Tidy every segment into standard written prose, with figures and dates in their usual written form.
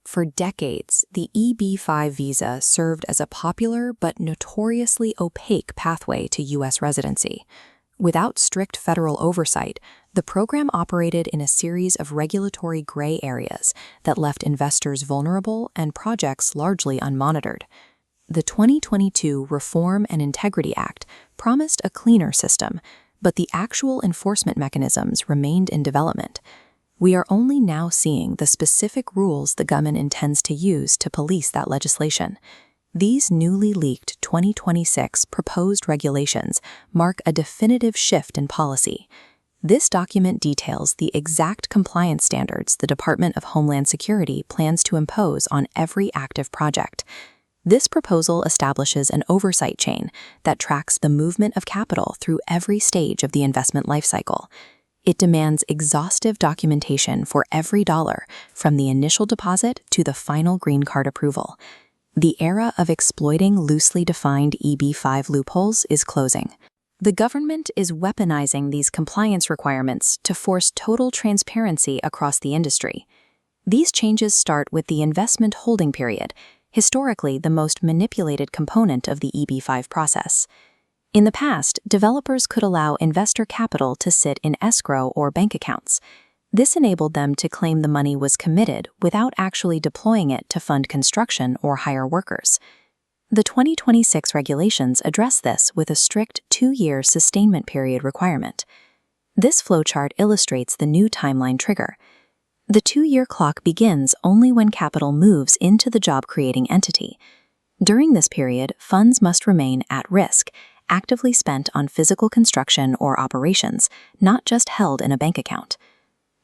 For decades, the EB-5 visa served as a popular but notoriously opaque pathway to U.S. residency. Without strict federal oversight, the program operated in a series of regulatory gray areas that left investors vulnerable and projects largely unmonitored. The 2022 Reform and Integrity Act promised a cleaner system, but the actual enforcement mechanisms remained in development. We are only now seeing the specific rules the government intends to use to police that legislation. These newly leaked 2026 proposed regulations mark a definitive shift in policy. This document details the exact compliance standards the Department of Homeland Security plans to impose on every active project. This proposal establishes an oversight chain that tracks the movement of capital through every stage of the investment lifecycle. It demands exhaustive documentation for every dollar, from the initial deposit to the final green card approval. The era of exploiting loosely defined EB-5 loopholes is closing. The government is weaponizing these compliance requirements to force total transparency across the industry. These changes start with the investment holding period, historically the most manipulated component of the EB-5 process. In the past, developers could allow investor capital to sit in escrow or bank accounts. This enabled them to claim the money was committed without actually deploying it to fund construction or hire workers. The 2026 regulations address this with a strict 2-year sustainment period requirement. This flowchart illustrates the new timeline trigger. The 2-year clock begins only when capital moves into the job-creating entity. During this period, funds must remain at risk, actively spent on physical construction or operations, not just held in a bank account.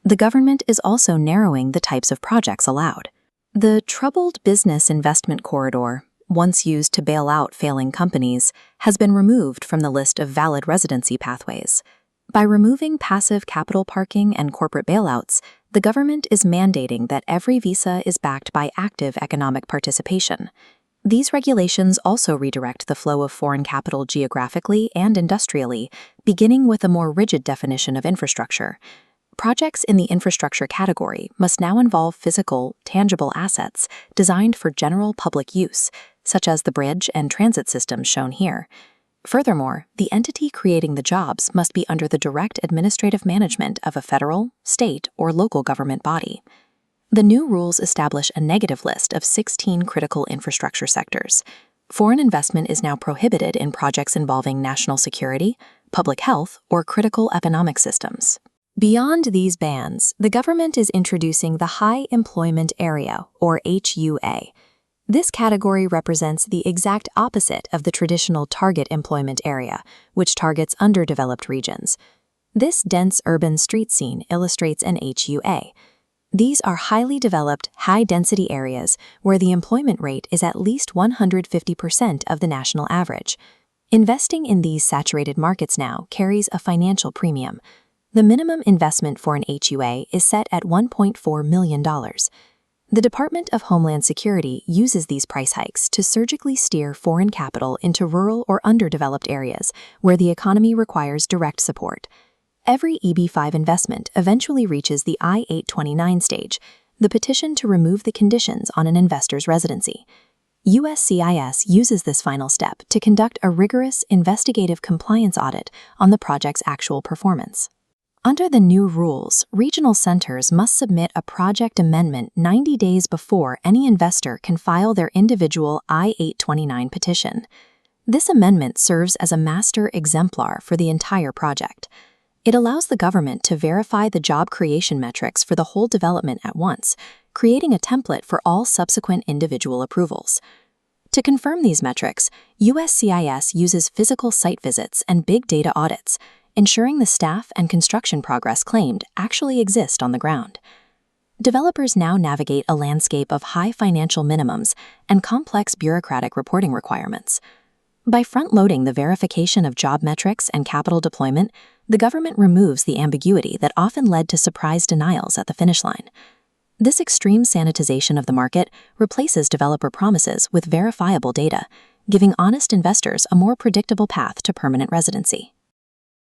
The government is also narrowing the types of projects allowed. The troubled business investment corridor, once used to bail out failing companies, has been removed from the list of valid residency pathways. By removing passive capital parking and corporate bailouts, the government is mandating that every visa is backed by active economic participation. These regulations also redirect the flow of foreign capital geographically and industrially, beginning with a more rigid definition of infrastructure. Projects in the infrastructure category must now involve physical, tangible assets designed for general public use, such as the bridge and transit systems shown here. Furthermore, the entity creating the jobs must be under the direct administrative management of a federal, state, or local government body. The new rules establish a negative list of 16 critical infrastructure sectors. Foreign investment is now prohibited in projects involving national security, public health, or critical economic systems. Beyond these bans, the government is introducing the High Employment Area, or HUA. This category represents the exact opposite of the traditional Target Employment Area, which targets underdeveloped regions. This dense urban street scene illustrates an HUA. These are highly developed, high-density areas where the employment rate is at least 150% of the national average. Investing in these saturated markets now carries a financial premium. The minimum investment for an HUA is set at $1.4 million. The Department of Homeland Security uses these price hikes to surgically steer foreign capital into rural or underdeveloped areas where the economy requires direct support. Every EB-5 investment eventually reaches the I-829 stage, the petition to remove the conditions on an investor's residency. USCIS uses this final step to conduct a rigorous investigative compliance audit on the project's actual performance. Under the new rules, regional centers must submit a project amendment 90 days before any investor can file their individual I-829 petition. This amendment serves as a master exemplar for the entire project. It allows the government to verify the job creation metrics for the whole development at once, creating a template for all subsequent individual approvals. To confirm these metrics, USCIS uses physical site visits and big data audits, ensuring the staff and construction progress claimed actually exist on the ground. Developers now navigate a landscape of high financial minimums and complex bureaucratic reporting requirements. By front-loading the verification of job metrics and capital deployment, the government removes the ambiguity that often led to surprise denials at the finish line. This extreme sanitization of the market replaces developer promises with verifiable data, giving honest investors a more predictable path to permanent residency.